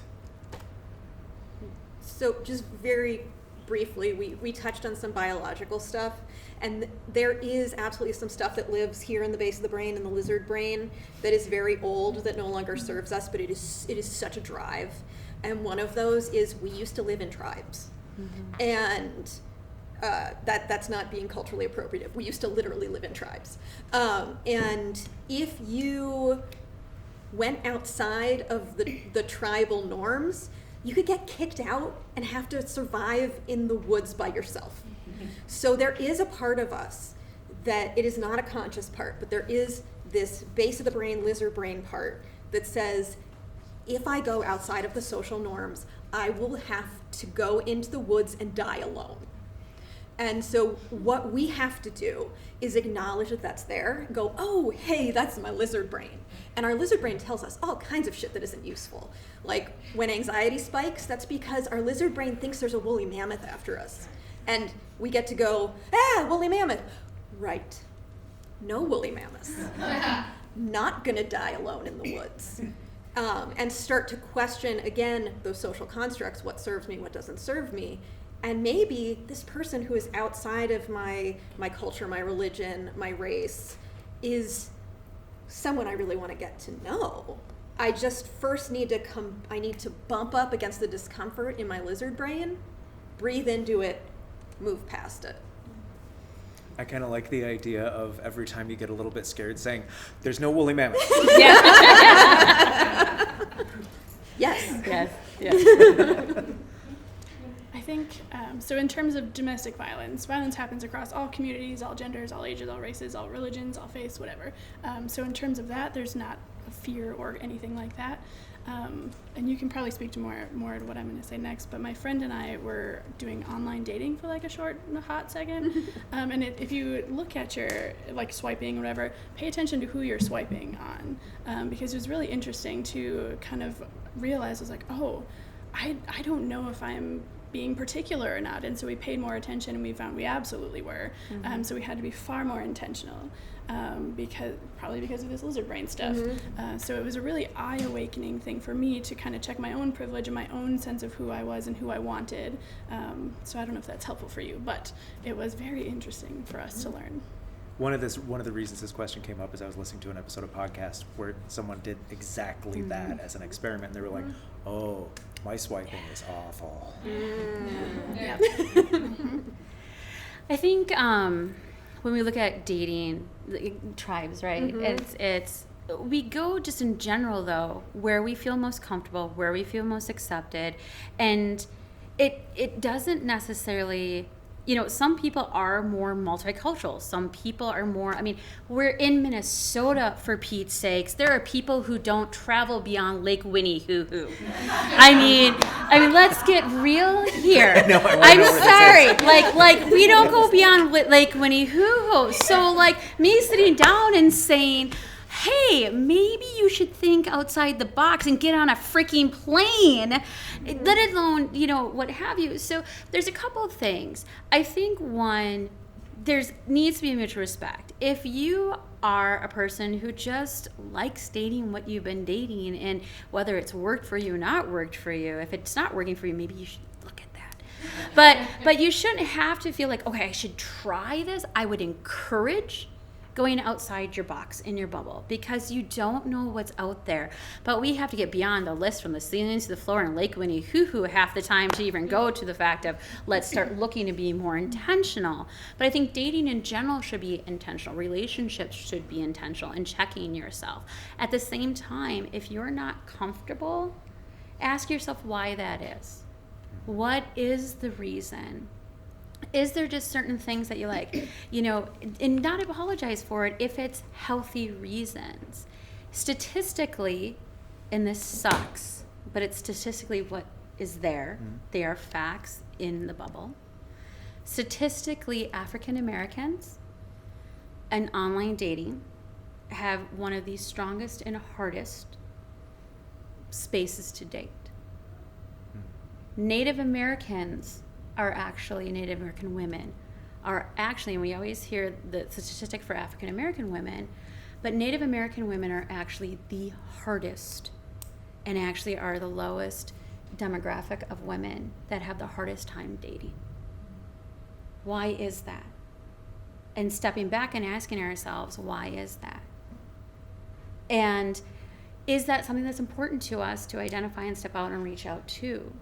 So just very briefly, we touched on some biological stuff, and there is absolutely some stuff that lives here in the base of the brain, in the lizard brain, that is very old, that no longer serves us, but it is such a drive. And one of those is we used to live in tribes. And that's not being culturally appropriative. We used to literally live in tribes. And if you went outside of the tribal norms, you could get kicked out and have to survive in the woods by yourself. So there is a part of us that it is not a conscious part, but there is this base of the brain, lizard brain part that says, if I go outside of the social norms, I will have to go into the woods and die alone. And so what we have to do is acknowledge that that's there, and go, oh, hey, that's my lizard brain. And our lizard brain tells us all kinds of shit that isn't useful. Like when anxiety spikes, that's because our lizard brain thinks there's a woolly mammoth after us. And we get to go, woolly mammoth. Right. No woolly mammoths. Not gonna die alone in the woods. And start to question, again, those social constructs, what serves me, what doesn't serve me. And maybe this person who is outside of my culture, my religion, my race, is someone I really want to get to know. I just first need to I need to bump up against the discomfort in my lizard brain, breathe into it, move past it. I kind of like the idea of every time you get a little bit scared saying, there's no woolly mammoth. Yeah. Yes. Yes. I think, so in terms of domestic violence happens across all communities, all genders, all ages, all races, all religions, all faiths, whatever. So in terms of that, there's not a fear or anything like that. And you can probably speak to more of what I'm going to say next, but my friend and I were doing online dating for like a hot second. And if you look at your, like, swiping or whatever, pay attention to who you're swiping on, because it was really interesting to kind of realize, I was like, oh, I don't know if I'm being particular or not. And so we paid more attention, and we found we absolutely were. So we had to be far more intentional, because of this lizard brain stuff. So it was a really eye-awakening thing for me to kind of check my own privilege and my own sense of who I was and who I wanted. So I don't know if that's helpful for you, but it was very interesting for us to learn. One of the reasons this question came up is I was listening to an episode of podcast where someone did exactly that as an experiment, and they were like, oh, my swiping is awful. Yeah. I think when we look at dating tribes, right? It's we go just in general though where we feel most comfortable, where we feel most accepted, and it doesn't necessarily. Some people are more multicultural. Some people are more, we're in Minnesota, for Pete's sakes. There are people who don't travel beyond Lake Winnie, hoo-hoo. Let's get real here. No, I'm sorry. Like we don't go beyond Lake Winnie, hoo-hoo. So, me sitting down and saying, hey, maybe you should think outside the box and get on a freaking plane, let alone, what have you. So there's a couple of things. I think one, there needs to be a mutual respect. If you are a person who just likes dating what you've been dating, and whether it's worked for you or not worked for you, if it's not working for you, maybe you should look at that. But you shouldn't have to feel like, okay, I should try this. I would encourage going outside your box, in your bubble, because you don't know what's out there. But we have to get beyond the list from the ceiling to the floor in Lake Winnie hoo-hoo half the time to even go to the fact of let's start looking to be more intentional. But I think dating in general should be intentional. Relationships should be intentional, and checking yourself. At the same time, if you're not comfortable, ask yourself why that is. What is the reason? Is there just certain things that you like, and not apologize for it if it's healthy reasons. Statistically, and this sucks, but it's statistically what is there. They are facts in the bubble. Statistically, African Americans and online dating have one of the strongest and hardest spaces to date. Native American women are actually, and we always hear the statistic for African American women, but Native American women are actually the hardest, and actually are the lowest demographic of women that have the hardest time dating. Why is that? And stepping back and asking ourselves, why is that? And is that something that's important to us to identify and step out and reach out to?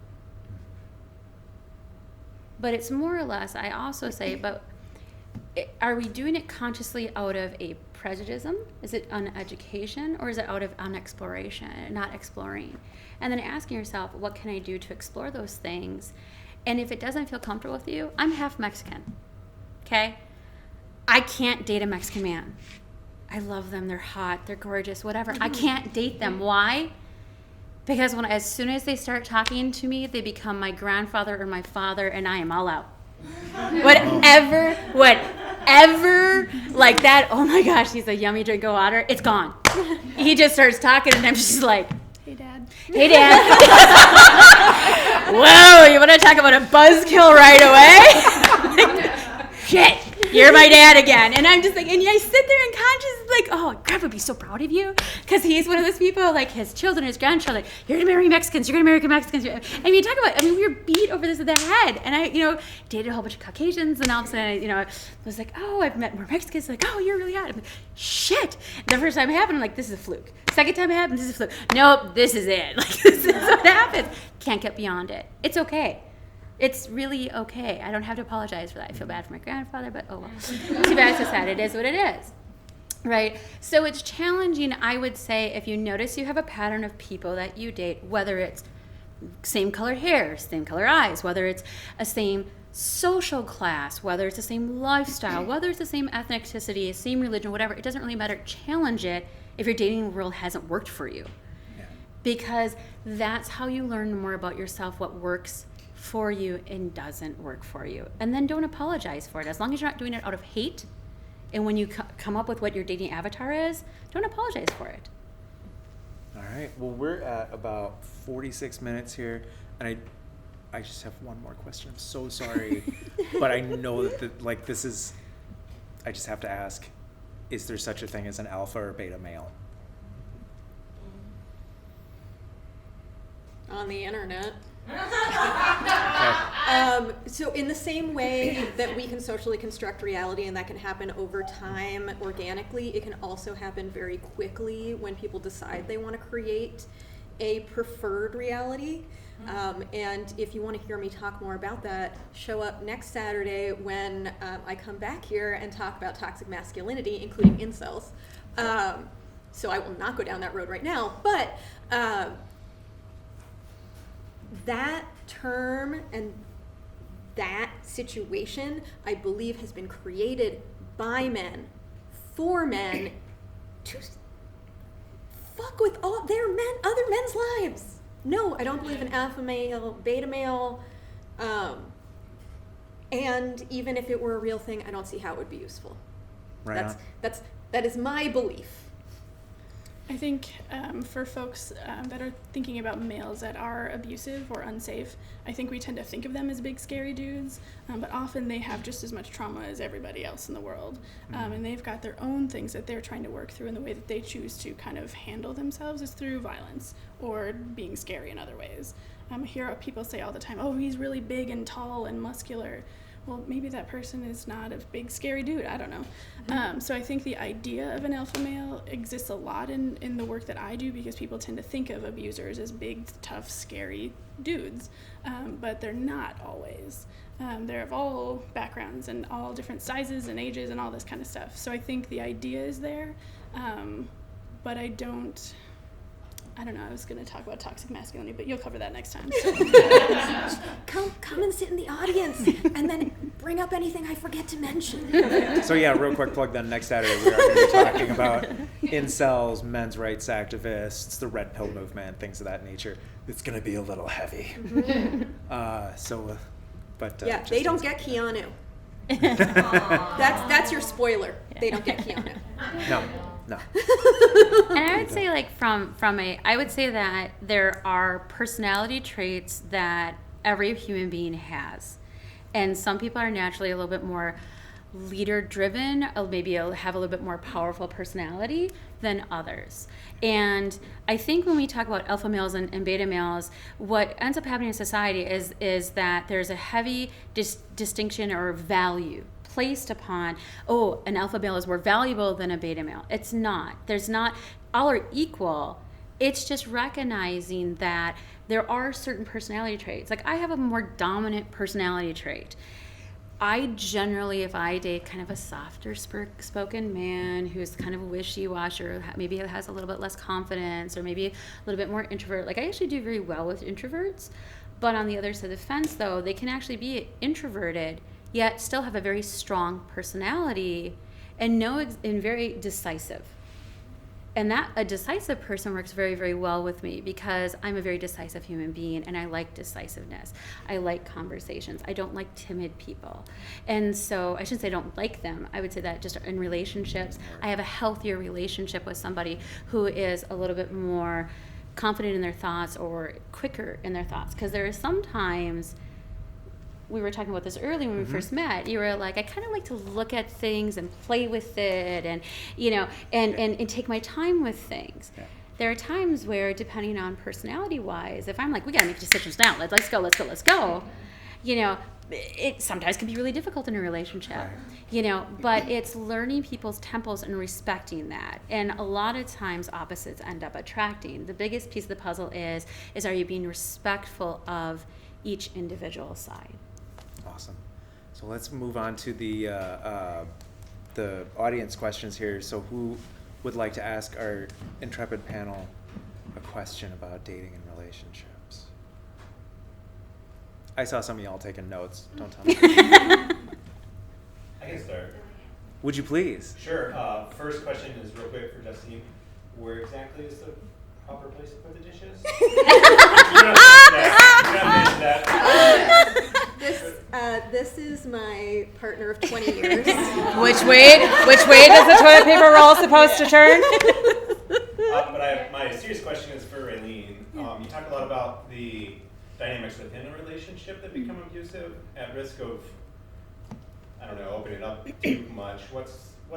But it's more or less, I also say, but are we doing it consciously out of a prejudice? Is it on education, or is it out of unexploration, not exploring? And then asking yourself, what can I do to explore those things? And if it doesn't feel comfortable with you, I'm half Mexican, okay? I can't date a Mexican man. I love them, they're hot, they're gorgeous, whatever. I can't date them. Why? Because as soon as they start talking to me, they become my grandfather or my father, and I am all out. Whatever, like that, oh my gosh, he's a yummy drink of water, it's gone. He just starts talking, and I'm just like, Hey, Dad. hey, Dad. Whoa, you want to talk about a buzzkill right away? Shit. You're my dad again. And I'm just like, and I sit there and conscious, like, oh, Grandpa would be so proud of you. Because he's one of those people, like his children, his grandchildren, you're going to marry Mexicans, you're going to marry Mexicans. I mean, we were beat over this at the head. And I, dated a whole bunch of Caucasians, and all of a sudden, I was like, oh, I've met more Mexicans. Like, oh, you're really hot. I'm like, shit. The first time it happened, I'm like, this is a fluke. Second time it happened, this is a fluke. Nope, this is it. Like, this is what happens. Can't get beyond it. It's okay. It's really okay. I don't have to apologize for that. I feel bad for my grandfather, but oh well. Too bad, so sad. It is what it is, right? So it's challenging, I would say, if you notice you have a pattern of people that you date, whether it's same color hair, same color eyes, whether it's a same social class, whether it's the same lifestyle, whether it's the same ethnicity, same religion, whatever, it doesn't really matter. Challenge it if your dating world hasn't worked for you. Yeah. Because that's how you learn more about yourself, what works for you and doesn't work for you. And then don't apologize for it. As long as you're not doing it out of hate, and when you come up with what your dating avatar is, don't apologize for it. All right. Well, we're at about 46 minutes here, and I just have one more question. I'm so sorry, but I know that this is. I just have to ask: is there such a thing as an alpha or beta male? On the internet. Okay. So in the same way that we can socially construct reality, and that can happen over time organically, it can also happen very quickly when people decide they want to create a preferred reality. And if you want to hear me talk more about that, show up next Saturday when I come back here and talk about toxic masculinity, including incels. So I will not go down that road right now, but that term and that situation, I believe, has been created by men, for men, to fuck with all their other men's lives. No, I don't believe in alpha male, beta male, and even if it were a real thing, I don't see how it would be useful. Right. That is my belief. I think for folks that are thinking about males that are abusive or unsafe, I think we tend to think of them as big, scary dudes, but often they have just as much trauma as everybody else in the world. And they've got their own things that they're trying to work through, and the way that they choose to kind of handle themselves is through violence or being scary in other ways. I hear people say all the time, oh, he's really big and tall and muscular. Well, maybe that person is not a big, scary dude. I don't know. So I think the idea of an alpha male exists a lot in the work that I do, because people tend to think of abusers as big, tough, scary dudes. But they're not always. They're of all backgrounds and all different sizes and ages and all this kind of stuff. So I think the idea is there. But I don't know, I was going to talk about toxic masculinity, but you'll cover that next time. So. Come and sit in the audience, and then bring up anything I forget to mention. So yeah, real quick plug then. Next Saturday we are going to be talking about incels, men's rights activists, the red pill movement, things of that nature. It's going to be a little heavy. Yeah, they don't get Keanu. That's your spoiler. Yeah. They don't get Keanu. No. And I would say, I would say that there are personality traits that every human being has. And some people are naturally a little bit more leader-driven, maybe have a little bit more powerful personality than others. And I think when we talk about alpha males and beta males, what ends up happening in society is that there's a heavy distinction or value placed upon, an alpha male is more valuable than a beta male. It's not. There's not. All are equal. It's just recognizing that there are certain personality traits. Like, I have a more dominant personality trait. I generally, if I date kind of a softer spoken man who's kind of wishy-washy, or maybe has a little bit less confidence, or maybe a little bit more introvert, like I actually do very well with introverts. But on the other side of the fence, though, they can actually be introverted, yet still have a very strong personality and very decisive. And that a decisive person works very, very well with me because I'm a very decisive human being and I like decisiveness. I like conversations. I don't like timid people. And so I shouldn't say I don't like them. I would say that just in relationships, I have a healthier relationship with somebody who is a little bit more confident in their thoughts or quicker in their thoughts. Because there are sometimes, we were talking about this earlier when we first met, you were like, I kind of like to look at things and play with it and, and take my time with things. Yeah. There are times where, depending on personality-wise, if I'm like, we got to make decisions now, let's go, it sometimes can be really difficult in a relationship, but it's learning people's tempos and respecting that. And a lot of times opposites end up attracting. The biggest piece of the puzzle is are you being respectful of each individual side? Awesome. So let's move on to the audience questions here. So who would like to ask our intrepid panel a question about dating and relationships? I saw some of y'all taking notes. Don't tell me. I can start. Would you please? Sure. First question is real quick for Justine. Where exactly is the proper place to put the dishes? This is my partner of 20 years. Which way does the toilet paper roll supposed to turn? But my serious question is for Raelene. You talk a lot about the dynamics within a relationship that become abusive, at risk of, opening up too much. What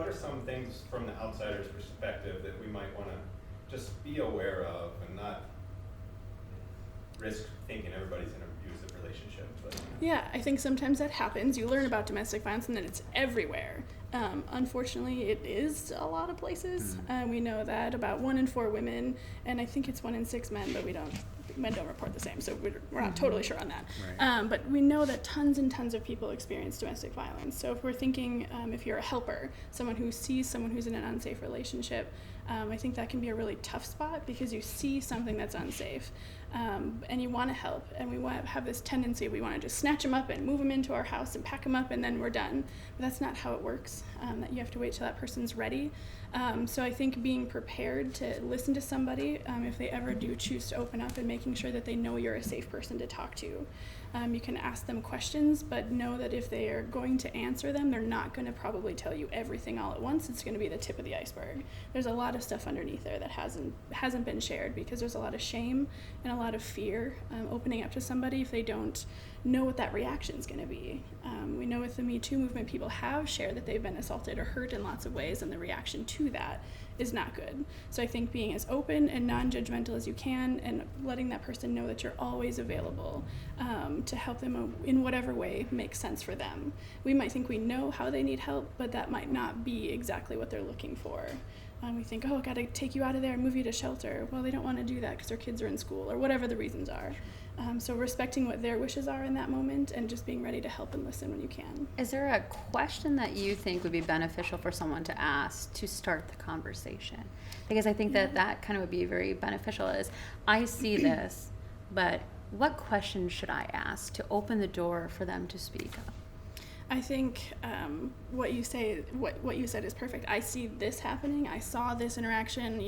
are some things from the outsider's perspective that we might want to just be aware of and not risk thinking everybody's in an abusive relationship? Yeah, I think sometimes that happens. You learn about domestic violence and then it's everywhere. Unfortunately, it is a lot of places. We know that about 1 in 4 women, and I think it's 1 in 6 men, but men don't report the same, so we're not totally sure on that. Right. But we know that tons and tons of people experience domestic violence. So if we're thinking, if you're a helper, someone who sees someone who's in an unsafe relationship, I think that can be a really tough spot because you see something that's unsafe. And you want to help, and we want to have this tendency, we want to just snatch them up and move them into our house and pack them up and then we're done. But that's not how it works, that you have to wait till that person's ready. So I think being prepared to listen to somebody if they ever do choose to open up and making sure that they know you're a safe person to talk to. You can ask them questions, but know that if they are going to answer them, they're not going to probably tell you everything all at once. It's going to be the tip of the iceberg. There's a lot of stuff underneath there that hasn't been shared because there's a lot of shame and a lot of fear opening up to somebody if they don't know what that reaction is going to be. We know with the Me Too movement, people have shared that they've been assaulted or hurt in lots of ways, and the reaction to that is not good. So I think being as open and non-judgmental as you can and letting that person know that you're always available to help them in whatever way makes sense for them. We might think we know how they need help, but that might not be exactly what they're looking for. We think, I got to take you out of there and move you to shelter. Well, they don't want to do that because their kids are in school or whatever the reasons are. So respecting what their wishes are in that moment and just being ready to help and listen when you can. Is there a question that you think would be beneficial for someone to ask to start the conversation? Because I think that kind of would be very beneficial is, I see this, but what question should I ask to open the door for them to speak up? I think what you said is perfect. I see this happening. I saw this interaction.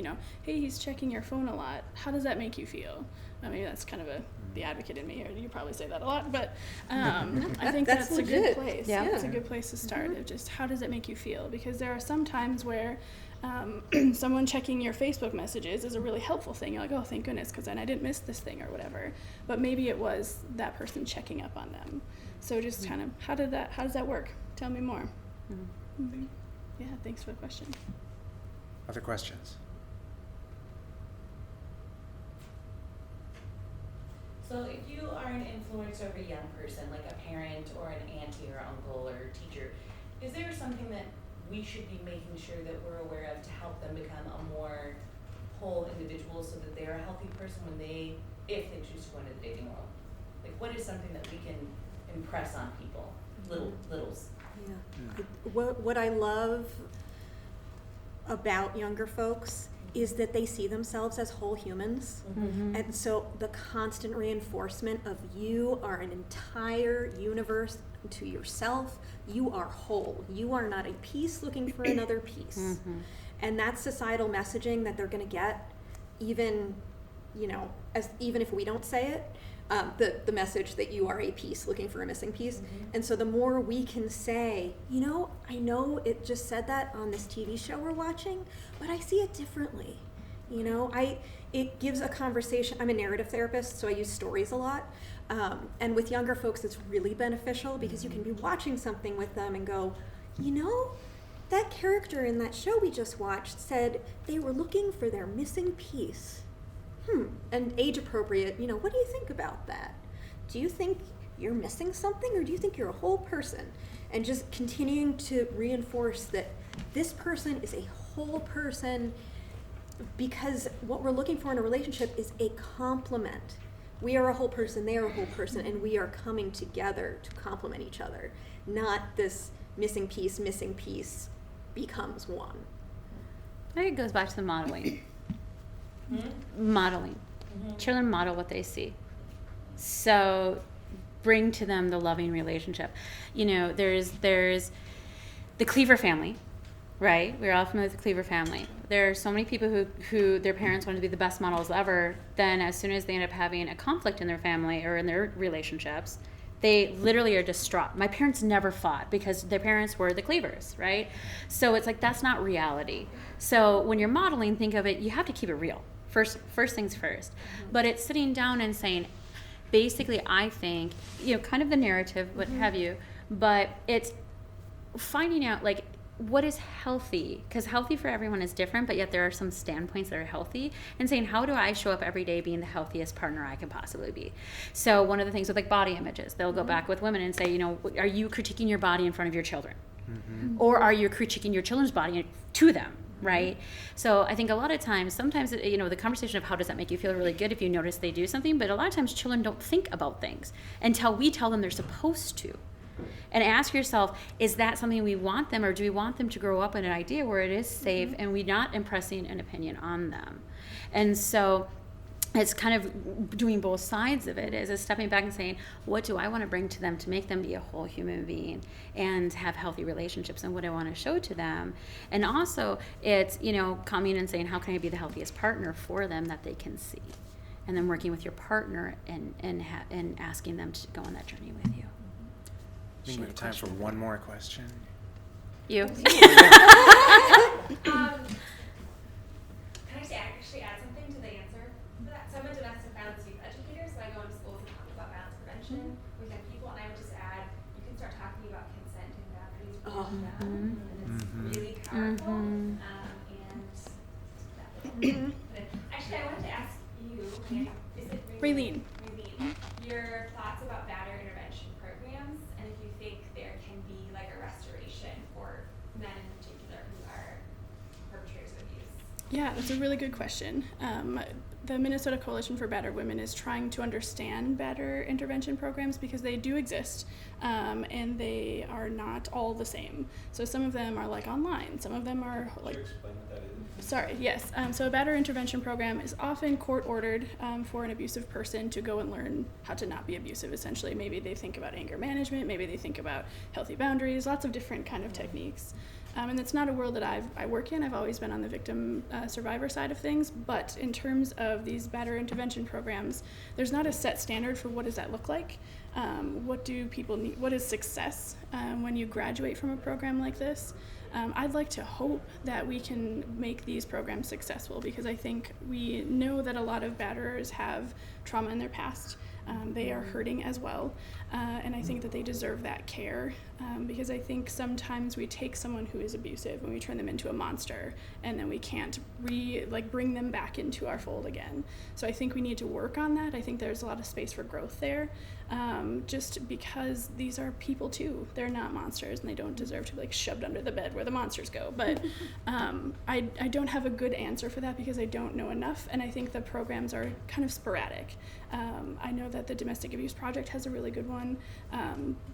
Hey, he's checking your phone a lot. How does that make you feel? Maybe that's kind of the advocate in me, or you probably say that a lot, but I think that's a good place. Yeah, it's a good place to start. Of just how does it make you feel? Because there are some times where someone checking your Facebook messages is a really helpful thing. You're like, oh, thank goodness, because then I didn't miss this thing or whatever. But maybe it was that person checking up on them. So just kind of, how does that work? Tell me more. Yeah, thanks for the question. Other questions? So if you are an influence over a young person, like a parent or an auntie or uncle or teacher, is there something that we should be making sure that we're aware of to help them become a more whole individual so that they're a healthy person if they choose to go into the dating world? Like, what is something that we can impress on people, littles. Yeah. What I love about younger folks is that they see themselves as whole humans. Mm-hmm. And so the constant reinforcement of you are an entire universe to yourself. You are whole. You are not a piece looking for another piece. Mm-hmm. And that's societal messaging that they're going to get, even, even if we don't say it. The message that you are a piece looking for a missing piece. Mm-hmm. And so the more we can say, I know it just said that on this TV show we're watching, but I see it differently. It gives a conversation. I'm a narrative therapist, so I use stories a lot. And with younger folks, it's really beneficial because you can be watching something with them and go, that character in that show we just watched said they were looking for their missing piece. And age appropriate, what do you think about that? Do you think you're missing something, or do you think you're a whole person? And just continuing to reinforce that this person is a whole person, because what we're looking for in a relationship is a complement. We are a whole person, they are a whole person, and we are coming together to complement each other, not this missing piece becomes one. I think it goes back to the modeling. Modeling. Mm-hmm. Children model what they see. So bring to them the loving relationship. There's the Cleaver family, right? We're all familiar with the Cleaver family. There are so many people who their parents wanted to be the best models ever. Then as soon as they end up having a conflict in their family or in their relationships, they literally are distraught. My parents never fought because their parents were the Cleavers, right? So it's like, that's not reality. So when you're modeling, think of it, you have to keep it real. First things first. But it's sitting down and saying, basically, I think, kind of the narrative, what have you, but it's finding out, what is healthy? Because healthy for everyone is different, but yet there are some standpoints that are healthy, and saying, how do I show up every day being the healthiest partner I can possibly be? So one of the things with body images, they'll go back with women and say, are you critiquing your body in front of your children? Mm-hmm. Or are you critiquing your children's body to them? Right? So I think a lot of times, sometimes, the conversation of how does that make you feel really good if you notice they do something, but a lot of times children don't think about things until we tell them they're supposed to. And ask yourself, is that something we want them, or do we want them to grow up in an idea where it is safe and we're not impressing an opinion on them? And so it's kind of doing both sides of it, is stepping back and saying, what do I want to bring to them to make them be a whole human being and have healthy relationships, and what I want to show to them. And also it's, coming and saying, how can I be the healthiest partner for them that they can see? And then working with your partner and asking them to go on that journey with you. I think we have time for one more question. You. Can I just actually add something to the answer for that? So I'm a domestic violence youth educator, so I go into schools and talk about violence prevention with young people, and I would just add, you can start talking about consent and boundaries with them, and it's really powerful. But actually, I wanted to ask you, is it Raelene. your thoughts about batter intervention programs, and if you think there can be a restoration for men in particular who are perpetrators of abuse? Yeah, that's a really good question. The Minnesota Coalition for Battered Women is trying to understand batter intervention programs because they do exist, and they are not all the same. So some of them are online, some of them are Could you explain what that is? Sorry, yes. So a batter intervention program is often court-ordered for an abusive person to go and learn how to not be abusive, essentially. Maybe they think about anger management, maybe they think about healthy boundaries, lots of different kind of techniques. And it's not a world that I work in. I've always been on the victim survivor side of things, but in terms of these batter intervention programs, there's not a set standard for what does that look like. What do people need? What is success when you graduate from a program like this? I'd like to hope that we can make these programs successful, because I think we know that a lot of batterers have trauma in their past. They are hurting as well, and I think that they deserve that care, because I think sometimes we take someone who is abusive and we turn them into a monster, and then we can't bring them back into our fold again. So I think we need to work on that. I think there's a lot of space for growth there, just because these are people too. They're not monsters, and they don't deserve to be shoved under the bed where the monsters go. But I don't have a good answer for that because I don't know enough, and I think the programs are kind of sporadic. I know that the Domestic Abuse Project has a really good one.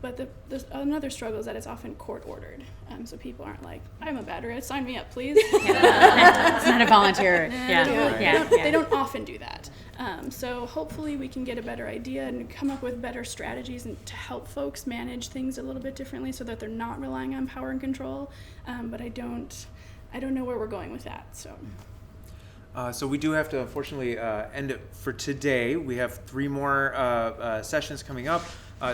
But another struggle is that it's often court ordered. So people aren't like, I'm a batterer, sign me up, please. It's not a volunteer. They don't often do that. So hopefully we can get a better idea and come up with better strategies and to help folks manage things a little bit differently so that they're not relying on power and control. But I don't know where we're going with that. So we do have to, unfortunately, end it for today. We have 3 more sessions coming up.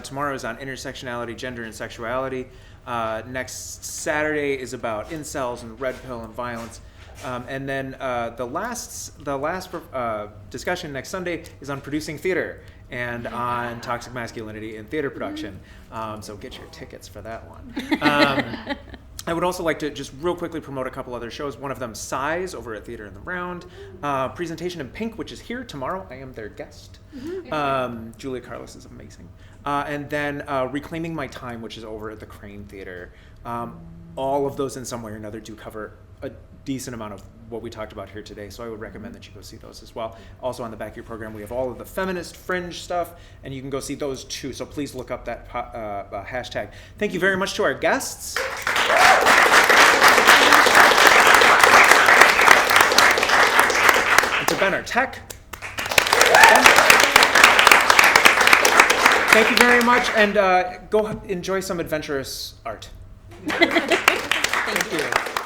Tomorrow is on intersectionality, gender, and sexuality. Next Saturday is about incels and red pill and violence. And then the last discussion next Sunday is on producing theater and on toxic masculinity in theater production. So get your tickets for that one. I would also like to just real quickly promote a couple other shows. One of them, Size, over at Theater in the Round. Presentation in Pink, which is here tomorrow. I am their guest. Julia Carlos is amazing. And then Reclaiming My Time, which is over at the Crane Theater. All of those in some way or another do cover a decent amount of what we talked about here today, so I would recommend that you go see those as well. Also on the back of your program, we have all of the feminist fringe stuff, and you can go see those too, so please look up that hashtag. Thank you very much to our guests. And to Ben, our tech. Thank you very much, and go enjoy some adventurous art. Thank you.